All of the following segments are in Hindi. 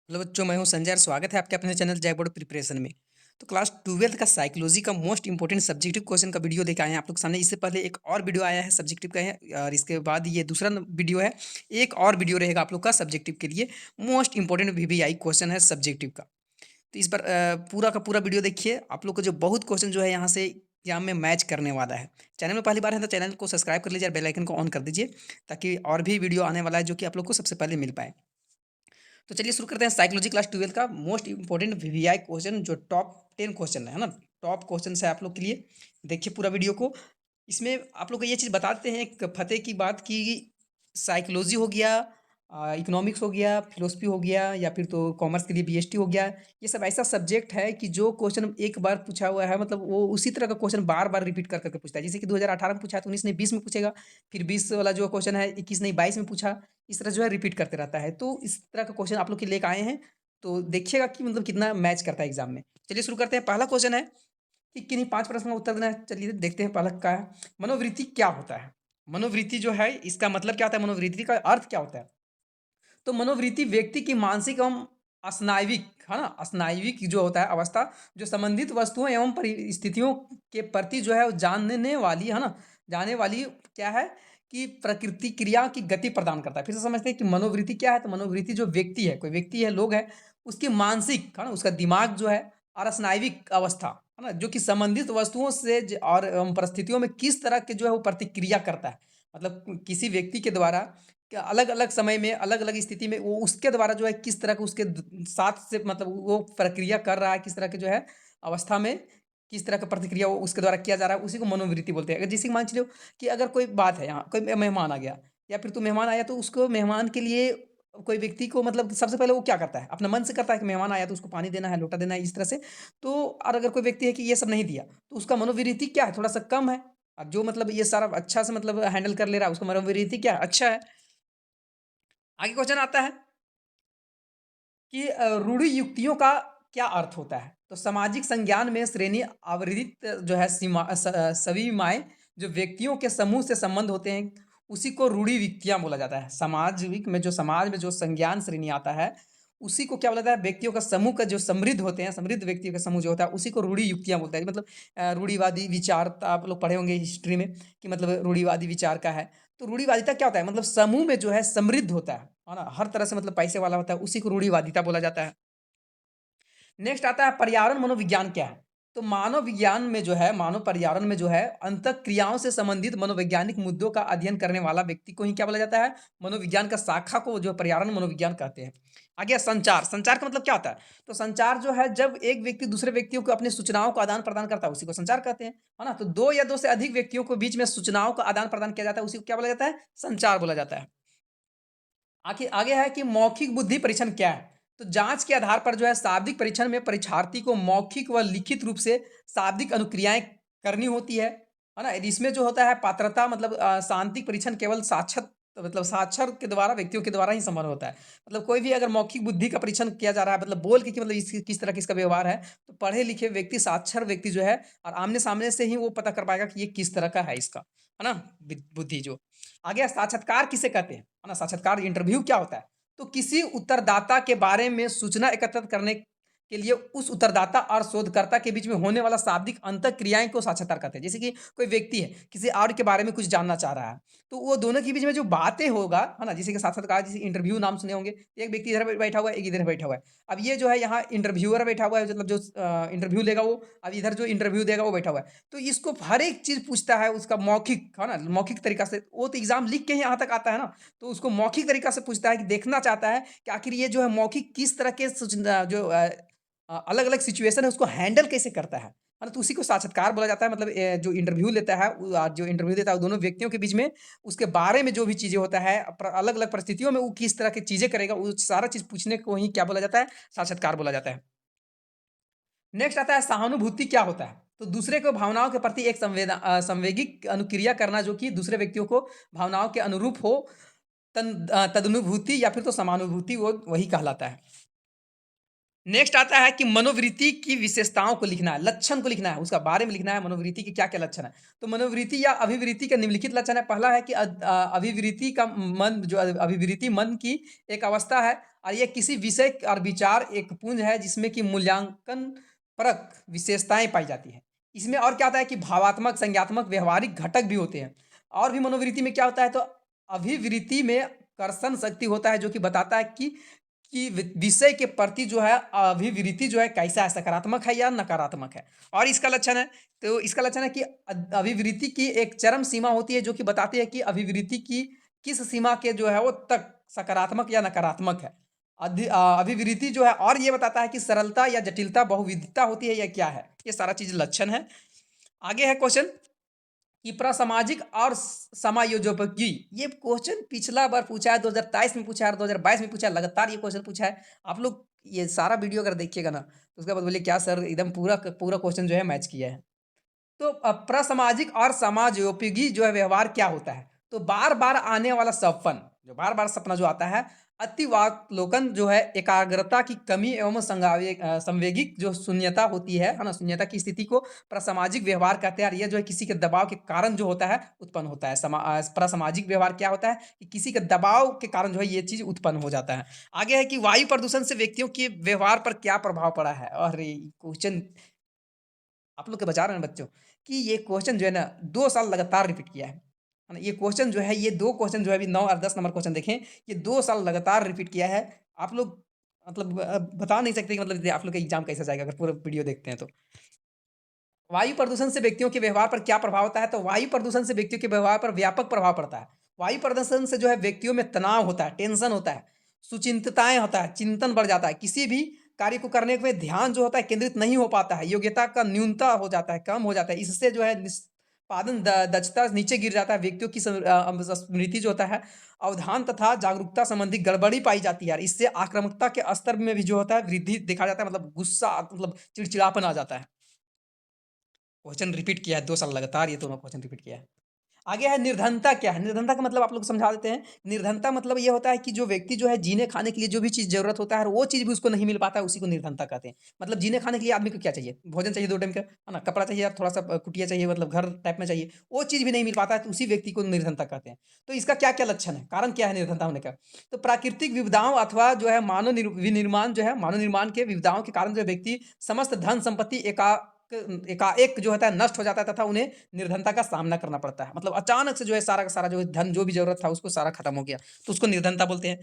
हेलो बच्चों, मैं हूं संजय और स्वागत है आपके अपने चैनल जय बोर्ड प्रिपरेशन में। तो क्लास 12th का साइकोलॉजी का मोस्ट इंपॉर्टेंट सब्जेक्टिव क्वेश्चन का वीडियो लेके आए हैं आप लोग सामने। इससे पहले एक और वीडियो आया है सब्जेक्टिव का है और इसके बाद ये दूसरा वीडियो है। एक और वीडियो रहेगा आप लोग का सब्जेक्टिव के लिए। मोस्ट इंपॉर्टेंट वीवीआई क्वेश्चन है सब्जेक्टिव का। तो इस पर पूरा का पूरा वीडियो देखिए। आप लोग को जो बहुत क्वेश्चन जो है यहाँ से एग्जाम में मैच करने वाला है। चैनल में पहली बार है तो चैनल को सब्सक्राइब कर लीजिए और बेल आइकन को ऑन कर दीजिए, ताकि और भी वीडियो आने वाला है जो कि आप लोग को सबसे पहले मिल पाए। तो चलिए शुरू करते हैं साइकोलॉजी क्लास 12 का मोस्ट इंपॉर्टेंट वीवीआई क्वेश्चन, जो टॉप 10 क्वेश्चन है ना। टॉप क्वेश्चन है आप लोग के लिए। देखिए पूरा वीडियो को। इसमें आप लोग को ये चीज़ बताते हैं एक फतेह की बात की। साइकोलॉजी हो गया, इकोनॉमिक्स हो गया, फिलोसफी हो गया, या फिर तो कॉमर्स के लिए बीएसटी हो गया। ये सब ऐसा सब्जेक्ट है कि जो क्वेश्चन एक बार पूछा हुआ है, मतलब वो उसी तरह का क्वेश्चन बार बार रिपीट कर करके पूछता है। जैसे कि 2018 में पूछा तो 19 ने 20 में पूछेगा, फिर 20 वाला जो क्वेश्चन है 21 ने 22 में पूछा। इस तरह जो है रिपीट करते रहता है। तो इस तरह का क्वेश्चन आप लोग के लेके आए हैं। तो देखिएगा कि मतलब कितना मैच करता है एग्जाम में। चलिए शुरू करते हैं। पहला क्वेश्चन है कि किन्हीं 5 प्रश्न का उत्तर देना है। चलिए देखते हैं पहला क्या है। मनोवृत्ति क्या होता है? मनोवृत्ति जो है इसका मतलब क्या होता है? मनोवृत्ति का अर्थ क्या होता है? तो मनोवृत्ति व्यक्ति की मानसिक एवं स्नायविक, है ना, स्नायविक जो होता है अवस्था, जो संबंधित वस्तुओं एवं परिस्थितियों के प्रति जो है वो जानने वाली, है ना, जाने वाली क्या है कि प्रकृति क्रिया की गति प्रदान करता है। फिर से समझते हैं कि मनोवृत्ति क्या है। तो मनोवृत्ति जो व्यक्ति है, कोई व्यक्ति है, लोग है, उसकी मानसिक, है ना, उसका दिमाग जो है, और स्नायविक अवस्था, है ना, जो कि संबंधित वस्तुओं से और परिस्थितियों में किस तरह के जो है वो प्रतिक्रिया करता है। मतलब किसी व्यक्ति के द्वारा क्या अलग-अलग समय में, अलग-अलग स्थिति में वो उसके द्वारा जो है किस तरह का उसके साथ से, मतलब वो प्रक्रिया कर रहा है, किस तरह के जो है अवस्था में, किस तरह का प्रतिक्रिया वो उसके द्वारा किया जा रहा है, उसी को मनोवृत्ति बोलते हैं। अगर जैसे कि मान चलो कि अगर कोई बात है, यहाँ कोई मेहमान आ गया, या फिर तो मेहमान आया तो उसको, मेहमान के लिए कोई व्यक्ति को, मतलब सबसे पहले वो क्या करता है, अपने मन से करता है कि मेहमान आया तो उसको पानी देना है, लोटा देना है, इस तरह से। तो और अगर कोई व्यक्ति है कि ये सब नहीं दिया, तो उसका मनोवृत्ति क्या है, थोड़ा सा कम है। और जो मतलब ये सारा अच्छा से मतलब हैंडल कर ले रहा है, उसका मनोवृत्ति क्या है, अच्छा है। आगे क्वेश्चन आता है कि रूढ़ि युक्तियों का क्या अर्थ होता है? तो सामाजिक संज्ञान में श्रेणी आवृत्त जो है सविमाएँ, जो व्यक्तियों के समूह से संबंध होते हैं, उसी को रूढ़ि युक्तियाँ बोला जाता है। सामाजिक में जो, समाज में जो संज्ञान श्रेणी आता है, उसी को क्या बोला जाता है? व्यक्तियों का समूह का जो समृद्ध होते हैं, समृद्ध व्यक्तियों का समूह जो होता है, उसी को रूढ़ि युक्तियाँ बोलते हैं। मतलब रूढ़िवादी विचार आप लोग पढ़े होंगे हिस्ट्री में कि मतलब रूढ़िवादी विचार का है। तो रूढ़िवादिता क्या होता है? मतलब समूह में जो है समृद्ध होता है ना? हर तरह से मतलब पैसे वाला होता है, उसी को रूढ़िवादिता बोला जाता है। नेक्स्ट आता है पर्यावरण मनोविज्ञान क्या है? तो मानव विज्ञान में जो है, मानव पर्यावरण में जो है, अंतःक्रियाओं से संबंधित मनोवैज्ञानिक मुद्दों का अध्ययन करने वाला व्यक्ति को ही क्या बोला जाता है? मनोविज्ञान का शाखा को जो है पर्यावरण मनोविज्ञान कहते हैं। आ गया संचार। संचार का मतलब क्या होता है? तो संचार जो है, जब एक व्यक्ति दूसरे व्यक्तियों को अपनी सूचनाओं का आदान-प्रदान करता है, उसी को संचार कहते हैं, है ना? तो 2 या 2 से अधिक व्यक्तियों के बीच में सूचनाओं का आदान-प्रदान किया जाता है, उसी को क्या बोला जाता है? संचार बोला जाता है। आगे आगे है कि मौखिक बुद्धि परीक्षण क्या है? तो जाँच के आधार पर जो है शाब्दिक परीक्षण में परीक्षार्थी को मौखिक व लिखित रूप से शाब्दिक अनुक्रियाएँ करनी होती है ना? इसमें जो होता है पात्रता, मतलब सांत्विक परीक्षण केवल साक्षत, मतलब साक्षर के द्वारा, व्यक्तियों के द्वारा ही संभव होता है। मतलब कोई भी अगर मौखिक बुद्धि का परीक्षण किया जा रहा है, मतलब बोल के कि मतलब इस किस तरह का इसका व्यवहार है, तो पढ़े लिखे व्यक्ति, साक्षर व्यक्ति जो है, और आमने-सामने से ही वो पता कर पाएगा कि ये किस तरह का है इसका, है ना? बुद्धि जो। आगे साक्षात्कार किसे कहते हैं? है ना? साक्षात्कार इंटरव्यू क्या होता है? तो किसी उत्तरदाता के बारे में सूचना एकत्रित करने के लिए उस उत्तरदाता और शोधकर्ता के बीच में होने वाला शाब्दिक अंतःक्रियाएँ को साक्षात्कार कहते हैं। जैसे कि कोई व्यक्ति है, किसी और के बारे में कुछ जानना चाह रहा है, तो वो दोनों के बीच में जो बातें होगा, है ना? जैसे कि साक्षात्कार, जैसे इंटरव्यू नाम सुने होंगे। एक व्यक्ति इधर बैठा हुआ है, एक इधर बैठा हुआ है। अब ये जो है यहाँ इंटरव्यूअर बैठा हुआ है, मतलब जो इंटरव्यू लेगा वो, अब इधर जो इंटरव्यू देगा वो बैठा हुआ है। तो इसको हर एक चीज़ पूछता है उसका मौखिक, है ना? मौखिक तरीका से। वो तो एग्ज़ाम लिख के ही यहाँ तक आता है ना, तो उसको मौखिक तरीका से पूछता है कि देखना चाहता है कि आखिर ये जो है मौखिक किस तरह के अलग-अलग सिचुएशन है उसको हैंडल कैसे करता है ना? तो उसी को साक्षात्कार बोला जाता है। मतलब जो इंटरव्यू लेता है जो इंटरव्यू देता है, वो दोनों व्यक्तियों के बीच में उसके बारे में जो भी चीज़ें होता है, अलग-अलग परिस्थितियों में वो किस तरह की चीज़ें करेगा, वो सारा चीज़ पूछने को ही क्या बोला जाता है? साक्षात्कार बोला जाता है। नेक्स्ट आता है सहानुभूति क्या होता है? तो दूसरे को भावनाओं के प्रति एक संवेगिक अनुक्रिया करना, जो कि दूसरे व्यक्तियों को भावनाओं के अनुरूप हो, तदनुभूति या फिर तो समानुभूति, वो वही कहलाता है। नेक्स्ट आता है कि मनोवृत्ति की विशेषताओं को लिखना है, लक्षण को लिखना है, उसका बारे में लिखना है, मनोवृत्ति के क्या-क्या लक्षण है। तो मनोवृत्ति या अभिवृत्ति का निम्नलिखित लक्षण है। पहला है कि अभिवृत्ति का मन, जो अभिवृत्ति मन की एक अवस्था है, और ये किसी विषय और विचार एक पुंज है जिसमें कि मूल्यांकन परक विशेषताएं पाई जाती हैं। इसमें और क्या होता है कि भावात्मक, संज्ञात्मक, व्यवहारिक घटक भी होते हैं। और भी मनोवृत्ति में क्या होता है तो अभिवृत्ति में कर्षण शक्ति होता है जो कि बताता है कि विषय के प्रति जो है अभिवृत्ति जो है कैसा है, सकारात्मक है या नकारात्मक है। और इसका लक्षण है तो इसका लक्षण है कि अभिवृत्ति की एक चरम सीमा होती है जो कि बताती है कि अभिवृत्ति की किस सीमा के जो है वो तक सकारात्मक या नकारात्मक है। अभिवृत्ति जो है और ये बताता है कि सरलता या जटिलता बहुविधता होती है या क्या है। ये सारा चीज लक्षण है। आगे है क्वेश्चन कि प्रसामाजिक और समायोजोपयोगी। ये क्वेश्चन पिछला बार पूछा है, 2023 में पूछा है और 2022 में पूछा है, लगातार ये क्वेश्चन पूछा है। आप लोग ये सारा वीडियो अगर देखिएगा ना तो उसके बाद बोलिए क्या सर एकदम पूरा पूरा क्वेश्चन जो है मैच किया है। तो प्रसामाजिक और समाजोपयोगी जो है व्यवहार क्या होता है तो बार बार आने वाला सपन, जो बार बार सपना जो आता है, अतिवालोकन जो है, एकाग्रता की कमी एवं संवेगिक जो शून्यता होती है ना, शून्यता की स्थिति को प्रसामाजिक व्यवहार कहते हैं। और ये जो है किसी के दबाव के कारण जो होता है उत्पन्न होता है। प्रसामाजिक व्यवहार क्या होता है कि किसी के दबाव के कारण जो है ये चीज उत्पन्न हो जाता है। आगे है कि वायु प्रदूषण से व्यक्तियों के व्यवहार पर क्या प्रभाव पड़ा है। और क्वेश्चन आप लोग के बचा रहे हैं बच्चों कि ये क्वेश्चन जो है ना 2 साल लगातार रिपीट किया है ना? ये क्वेश्चन जो है, ये 2 क्वेश्चन जो है अभी 9 और 10 नंबर क्वेश्चन देखें, ये 2 साल लगातार रिपीट किया है। आप लोग मतलब बता नहीं सकते कि मतलब आप लोग का एग्ज़ाम कैसा जाएगा अगर पूरा वीडियो देखते हैं तो। वायु प्रदूषण से व्यक्तियों के व्यवहार पर क्या प्रभाव होता है तो वायु प्रदूषण से व्यक्तियों के व्यवहार पर व्यापक प्रभाव पड़ता है। वायु प्रदूषण से जो है व्यक्तियों में तनाव होता है, टेंशन होता है, सुचिंतताएं होता है, चिंतन बढ़ जाता है, किसी भी कार्य को करने में ध्यान जो होता है केंद्रित नहीं हो पाता है, योग्यता का न्यूनता हो जाता है, कम हो जाता है। इससे जो है निष्पादन दक्षता नीचे गिर जाता है, व्यक्तियों की स्मृति जो होता है, अवधान तथा जागरूकता संबंधी गड़बड़ी पाई जाती है। इससे आक्रामकता के स्तर में भी जो होता है वृद्धि देखा जाता है, मतलब गुस्सा, मतलब चिड़चिड़ापन आ जाता है। क्वेश्चन रिपीट किया है 2 साल लगातार, ये दोनों क्वेश्चन रिपीट किया है। आगे है निर्धनता क्या है? निर्धनता का मतलब आप लोग को समझा देते हैं। निर्धनता मतलब ये होता है कि जो व्यक्ति जो है जीने खाने के लिए जो भी चीज़ ज़रूरत होता है और वो चीज़ भी उसको नहीं मिल पाता है, उसी को निर्धनता कहते हैं। मतलब जीने खाने के लिए आदमी को क्या चाहिए? भोजन चाहिए 2 टाइम का, है ना? कपड़ा चाहिए और थोड़ा-सा कुटिया चाहिए, मतलब घर टाइप में चाहिए। वो चीज़ भी नहीं मिल पाता है तो उसी व्यक्ति को निर्धनता कहते हैं। तो इसका क्या-क्या लक्षण है? कारण क्या है निर्धनता होने का? तो प्राकृतिक विपदाओं अथवा जो है मानव विनिर्माण जो है, मानव निर्माण के विपदाओं के कारण जो व्यक्ति समस्त धन संपत्ति एकाएक जो होता है नष्ट हो जाता है तथा उन्हें निर्धनता का सामना करना पड़ता है। मतलब अचानक से जो है सारा का सारा जो है धन जो भी ज़रूरत था उसको सारा खत्म हो गया, तो उसको निर्धनता बोलते हैं।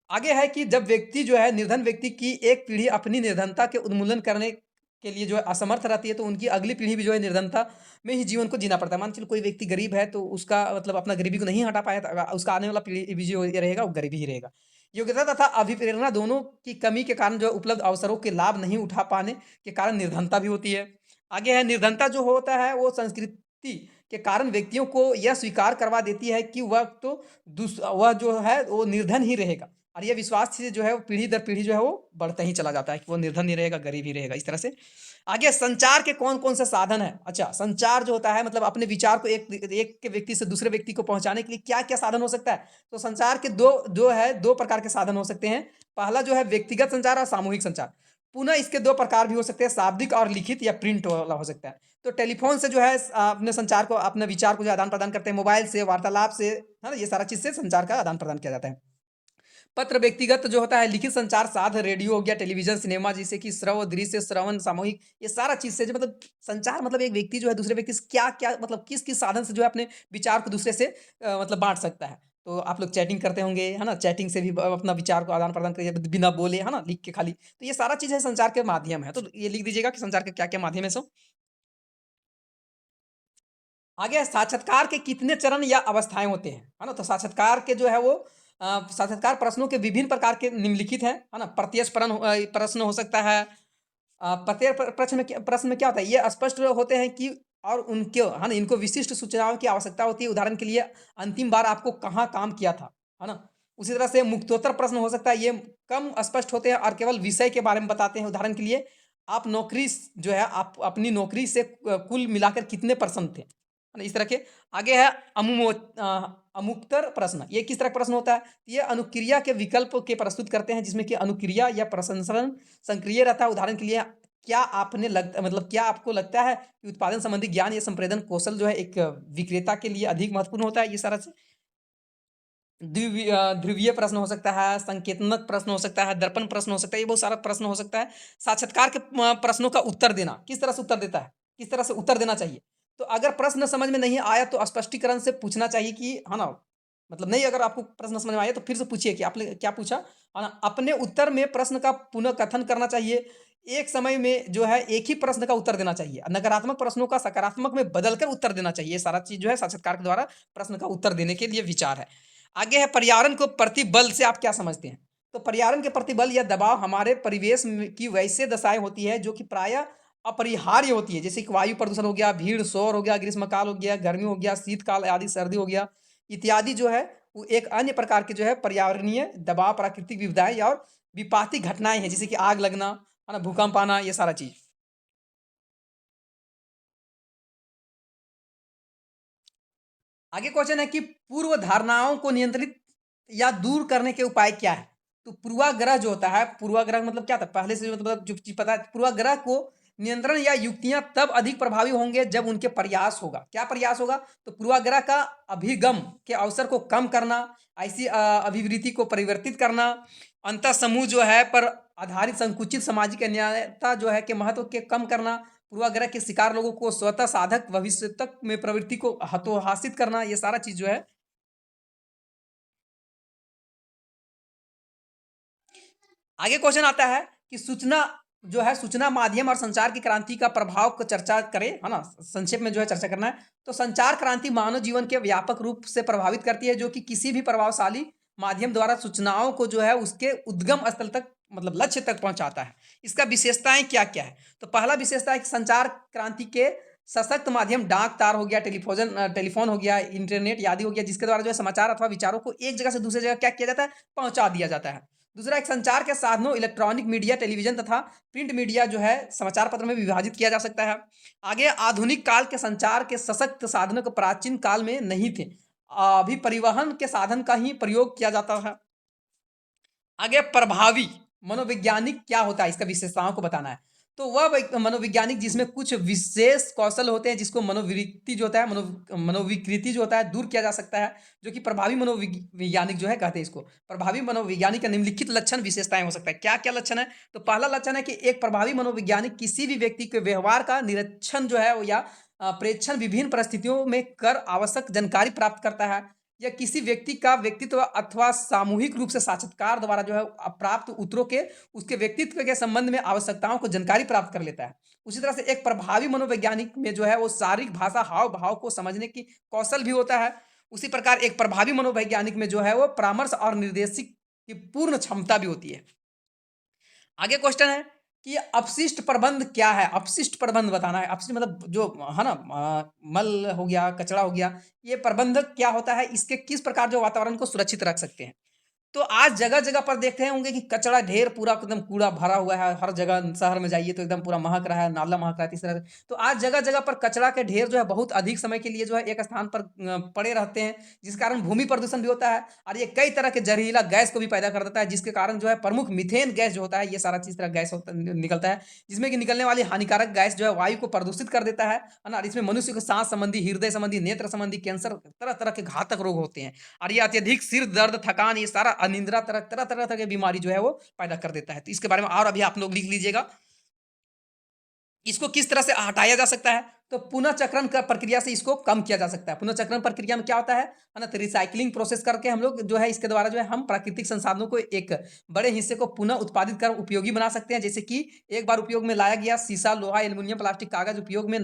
आगे है कि जब व्यक्ति जो है निर्धन व्यक्ति की एक पीढ़ी अपनी निर्धनता के उन्मूलन करने के लिए जो है असमर्थ रहती है, तो उनकी अगली पीढ़ी भी जो है निर्धनता में ही जीवन को जीना पड़ता है। मान के चलो कोई व्यक्ति गरीब है तो उसका मतलब अपना गरीबी को नहीं हटा पाया तो उसका आने वाला पीढ़ी भी जो ये रहेगा वो गरीब ही रहेगा। योग्यता तथा अभिप्रेरणा दोनों की कमी के कारण जो है उपलब्ध अवसरों के लाभ नहीं उठा पाने के कारण निर्धनता भी होती है। आगे है निर्धनता जो होता है वो संस्कृति के कारण व्यक्तियों को यह स्वीकार करवा देती है कि वह जो है वो निर्धन ही रहेगा। और ये विश्वास से जो है वो पीढ़ी दर पीढ़ी जो है वो बढ़ता ही चला जाता है कि वो निर्धन नहीं रहेगा, गरीब ही रहेगा, इस तरह से। आगे संचार के कौन-कौन से साधन हैं? अच्छा, संचार जो होता है मतलब अपने विचार को एक के व्यक्ति से दूसरे व्यक्ति को पहुँचाने के लिए क्या-क्या साधन हो सकता है? तो संचार के 2 प्रकार के साधन हो सकते हैं। पहला जो है व्यक्तिगत संचार और सामूहिक संचार। पुनः इसके 2 प्रकार भी हो सकते हैं, शाब्दिक और लिखित या प्रिंट वाला हो सकता है। तो टेलीफ़ोन से जो है अपने संचार को, अपने विचार को जो आदान-प्रदान करते हैं, मोबाइल से, वार्तालाप से, है ना? ये सारा चीज़ से संचार का आदान-प्रदान किया जाता है। पत्र व्यक्तिगत जो होता है, लिखित संचार साध रेडियो हो गया, टेलीविज़न, सिनेमा जैसे कि श्रव, दृश्य, श्रवण, सामूहिक, ये सारा चीज़ से जो मतलब संचार मतलब एक व्यक्ति जो है दूसरे व्यक्ति से क्या-क्या मतलब किस-किस साधन से जो है अपने विचार को दूसरे से मतलब बाँट सकता है। तो आप लोग चैटिंग करते होंगे, है ना? चैटिंग से भी अपना विचार को आदान-प्रदान करिए बिना बोले, है ना? लिख के खाली। तो ये सारा चीज़ है संचार के माध्यम है। तो ये लिख दीजिएगा कि संचार के क्या-क्या माध्यम है सो। आगे है साक्षात्कार के कितने चरण या अवस्थाएँ होते हैं, है ना? तो साक्षात्कार के जो है वो साक्षात्कार प्रश्नों के विभिन्न प्रकार के निम्नलिखित हैं, है ना? प्रत्यक्ष प्रश्न हो सकता है। प्रत्येक प्रश्न में क्या होता है, ये स्पष्ट होते हैं कि और उनके, है ना? इनको विशिष्ट सूचनाओं की आवश्यकता होती है। उदाहरण के लिए अंतिम बार आपको कहाँ काम किया था, है ना? उसी तरह से मुक्तोत्तर प्रश्न हो सकता है, ये कम स्पष्ट होते हैं और केवल विषय के बारे में बताते हैं। उदाहरण के लिए आप नौकरी जो है आप अपनी नौकरी से कुल मिलाकर कितने प्रसन्न थे? है ना? इस तरह के। आगे है अमुक्तर प्रश्न। ये किस तरह का प्रश्न होता है? ये अनुक्रिया के विकल्प के प्रस्तुत करते हैं जिसमें कि अनुक्रिया या प्रसंस्करण सक्रिय रहता है। उदाहरण के लिए क्या आपको लगता है कि उत्पादन संबंधी ज्ञान या संप्रेषण कौशल जो है एक विक्रेता के लिए अधिक महत्वपूर्ण होता है? ये सारा ध्रुवीय प्रश्न हो सकता है, संकेतनात्मक प्रश्न हो सकता है, दर्पण प्रश्न हो सकता है, ये बहुत सारा प्रश्न हो सकता है। साक्षात्कार के प्रश्नों का उत्तर देना, किस तरह से उत्तर देता है, किस तरह से उत्तर देना चाहिए। तो अगर प्रश्न समझ में नहीं आया तो स्पष्टीकरण से पूछना चाहिए कि है ना, मतलब नहीं, अगर आपको प्रश्न समझ में आया तो फिर से पूछिए कि आपने क्या पूछा, है ना? अपने उत्तर में प्रश्न का पुनर्कथन करना चाहिए। एक समय में जो है एक ही प्रश्न का उत्तर देना चाहिए। नकारात्मक प्रश्नों का सकारात्मक में बदलकर उत्तर देना चाहिए। ये सारा चीज़ जो है साक्षात्कार के द्वारा प्रश्न का उत्तर देने के लिए विचार है। आगे है पर्यावरण को प्रतिबल से आप क्या समझते हैं? तो पर्यावरण के प्रतिबल या दबाव हमारे परिवेश में की वैसे दशाएँ होती है जो कि प्रायः अपरिहार्य होती है। जैसे कि वायु प्रदूषण हो गया, भीड़, शोर हो गया, ग्रीष्मकाल हो गया, गर्मी हो गया, शीतकाल आदि सर्दी हो गया, इत्यादि जो है वो एक अन्य प्रकार के जो है पर्यावरणीय दबाव, प्राकृतिक विपदाएँ और विपाती घटनाएँ हैं, जैसे कि आग लगना, है ना, भूकंप आना, ये सारा चीज़। आगे क्वेश्चन है कि पूर्व धारणाओं को नियंत्रित या दूर करने के उपाय क्या है? तो पूर्वाग्रह जो होता है, पूर्वाग्रह मतलब क्या था? पहले से जो मतलब जो चीज़ पता है, पूर्वाग्रह को नियंत्रण या युक्तियाँ तब अधिक प्रभावी होंगे जब उनके प्रयास होगा। क्या प्रयास होगा? तो पूर्वाग्रह का अभिगम के अवसर को कम करना, ऐसी अभिवृत्ति को परिवर्तित करना, अंतःसमूह जो है पर आधारित संकुचित सामाजिक अन्यायता जो है के महत्व के कम करना, पूर्वाग्रह के शिकार लोगों को स्वतः साधक भविष्य तक में प्रवृत्ति को हतोहासित करना, ये सारा चीज़ जो है। आगे क्वेश्चन आता है कि सूचना जो है, सूचना माध्यम और संचार की क्रांति का प्रभाव को चर्चा करें, है ना? संक्षेप में जो है चर्चा करना है। तो संचार क्रांति मानव जीवन के व्यापक रूप से प्रभावित करती है, जो कि किसी भी प्रभावशाली माध्यम द्वारा सूचनाओं को जो है उसके उद्गम स्थल तक, मतलब लक्ष्य तक पहुँचाता है। इसका विशेषताएँ क्या-क्या है? तो पहला विशेषता है कि संचार क्रांति के सशक्त माध्यम डाक तार हो गया, टेलीफ़ोन हो गया, इंटरनेट आदि हो गया, जिसके द्वारा जो है समाचार अथवा विचारों को एक जगह से दूसरी जगह क्या किया जाता है? पहुँचा दिया जाता है। दूसरा, एक संचार के साधनों इलेक्ट्रॉनिक मीडिया, टेलीविज़न तथा प्रिंट मीडिया जो है समाचार पत्र में विभाजित किया जा सकता है। आगे आधुनिक काल के संचार के सशक्त साधनों को प्राचीन काल में नहीं थे। अभी परिवहन के साधन का ही प्रयोग किया जाता है। आगे प्रभावी मनोवैज्ञानिक क्या होता है, इसका विशेषताओं को बताना है। तो वह मनोवैज्ञानिक जिसमें कुछ विशेष कौशल होते हैं, जिसको मनोवृत्ति जो होता है, मनोविकृति जो होता है दूर किया जा सकता है, जो कि प्रभावी वैज्ञानिक जो है कहते हैं इसको। प्रभावी मनोवैज्ञानिक का निम्नलिखित लक्षण विशेषताएं हो सकता है। क्या क्या लक्षण है? तो पहला लक्षण है कि एक प्रभावी मनोवैज्ञानिक किसी भी व्यक्ति के व्यवहार का निरीक्षण जो है वो या प्रेक्षण विभिन्न परिस्थितियों में कर आवश्यक जानकारी प्राप्त करता है, या किसी व्यक्ति का व्यक्तित्व अथवा सामूहिक रूप से साक्षात्कार द्वारा जो है प्राप्त उत्तरों के उसके व्यक्तित्व के संबंध में आवश्यकताओं को जानकारी प्राप्त कर लेता है। उसी तरह से एक प्रभावी मनोवैज्ञानिक में जो है वो शारीरिक भाषा, हाव भाव को समझने की कौशल भी होता है। उसी प्रकार एक प्रभावी मनोवैज्ञानिक में जो है वो परामर्श और निर्देशिक की पूर्ण क्षमता भी होती है। आगे क्वेश्चन है कि अपशिष्ट प्रबंध क्या है? अपशिष्ट प्रबंध बताना है। अपशिष्ट मतलब जो है ना, मल हो गया, कचरा हो गया, ये प्रबंध क्या होता है? इसके किस प्रकार जो वातावरण को सुरक्षित रख सकते हैं? तो आज जगह-जगह पर देखते होंगे कि कचरा ढेर पूरा एकदम कूड़ा भरा हुआ है, हर जगह शहर में जाइए तो एकदम पूरा महक रहा है, नाला महक रहा है, तो इस तरह से। तो आज जगह-जगह पर कचरा के ढेर जो है बहुत अधिक समय के लिए जो है एक स्थान पर पड़े रहते हैं, जिस कारण भूमि प्रदूषण भी होता है और ये कई तरह के जहरीला गैस को भी पैदा कर देता है, जिसके कारण जो है प्रमुख मीथेन गैस जो होता है, ये सारा चीज़ तरह गैस होता निकलता है, जिसमें कि निकलने वाली हानिकारक गैस जो है वायु को प्रदूषित कर देता है ना? और इसमें मनुष्य को सांस संबंधी, हृदय संबंधी, नेत्र संबंधी, कैंसर, तरह-तरह के घातक रोग होते हैं। और ये अत्यधिक सिर दर्द, थकान, ये सारा अनिद्रा, तरह-तरह की बीमारी जो है वो पैदा कर देता है। तो इसके बारे में और अभी आप लोग लिख लीजिएगा। इसको किस तरह से हटाया जा सकता है? तो पुनः चक्रण क प्रक्रिया से इसको कम किया जा सकता है। पुनः चक्रण प्रक्रिया में क्या होता है ना? तो रिसाइक्लिंग प्रोसेस करके हम लोग जो है इसके द्वारा जो है हम प्राकृतिक संसाधनों को एक बड़े हिस्से को पुनः उत्पादित कर उपयोगी बना सकते हैं। जैसे कि एक बार उपयोग में लाया गया शीशा, लोहा, एल्युमिनियम, प्लास्टिक, कागज़ उपयोग में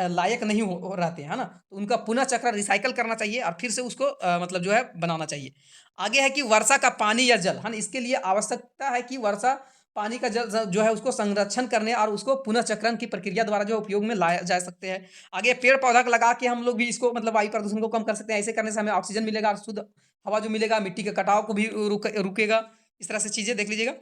लायक नहीं हो रहते हैं, है ना? तो उनका पुनः चक्र रिसाइकल करना चाहिए और फिर से उसको मतलब जो है बनाना चाहिए। आगे है कि वर्षा का पानी या जल, है ना? इसके लिए आवश्यकता है कि वर्षा पानी का जल जो है उसको संरक्षण करने और उसको पुनः चक्रण की प्रक्रिया द्वारा जो उपयोग में लाया जा सकते हैं। आगे पेड़-पौधा लगा के हम लोग भी इसको मतलब वायु प्रदूषण को कम कर सकते हैं। ऐसे करने से हमें ऑक्सीजन मिलेगा और शुद्ध हवा जो मिलेगा, मिट्टी के कटाव को भी रुकेगा। इस तरह से चीज़ें देख लीजिएगा।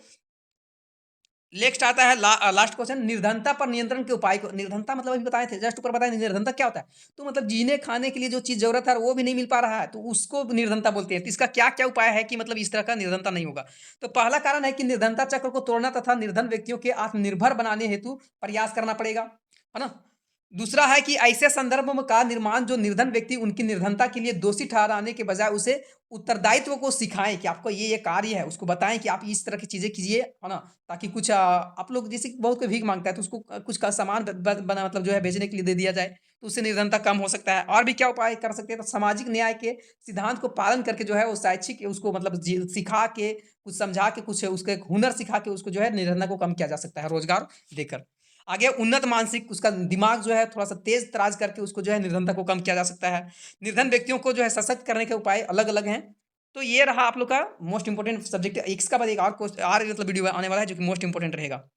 नेक्स्ट आता है लास्ट क्वेश्चन, निर्धनता पर नियंत्रण के उपाय को। निर्धनता मतलब अभी बताए थे, जस्ट ऊपर बताए, निर्धनता क्या होता है? तो मतलब जीने खाने के लिए जो चीज़ ज़रूरत है वो भी नहीं मिल पा रहा है, तो उसको निर्धनता बोलते हैं। तो इसका क्या-क्या उपाय है कि मतलब इस तरह का निर्धनता नहीं होगा? तो पहला कारण है कि निर्धनता चक्र को तोड़ना तथा निर्धन व्यक्तियों के आत्मनिर्भर बनाने हेतु प्रयास करना पड़ेगा, है ना? दूसरा है कि ऐसे संदर्भ में का निर्माण जो निर्धन व्यक्ति उनकी निर्धनता के लिए दोषी ठहराने के बजाय उसे उत्तरदायित्व को सिखाएँ कि आपका ये कार्य है। उसको बताएँ कि आप इस तरह की चीज़ें कीजिए, है ना? ताकि कुछ आप लोग जैसे कि बहुत कोई भीख माँगता है तो उसको कुछ का सामान ब ब बना मतलब जो है भेजने के लिए दे दिया जाए, तो उससे निर्धनता कम हो सकता है। और भी क्या उपाय कर सकते हैं? तो सामाजिक न्याय के सिद्धांत को पालन करके जो है वो शैक्षिक उसको मतलब जी सिखा के, कुछ समझा के, कुछ उसको एक हुनर सिखा के उसको जो है निर्धनता को कम किया जा सकता है रोज़गार देकर। आगे उन्नत मानसिक उसका दिमाग जो है थोड़ा-सा तेज़-तराज़ करके उसको जो है निर्धनता को कम किया जा सकता है। निर्धन व्यक्तियों को जो है सशक्त करने के उपाय अलग-अलग हैं। तो ये रहा आप लोग का मोस्ट इम्पोर्टेंट सब्जेक्ट। इसका बाद एक और मतलब वीडियो आने वाला है जो कि मोस्ट इम्पोर्टेंट रहेगा।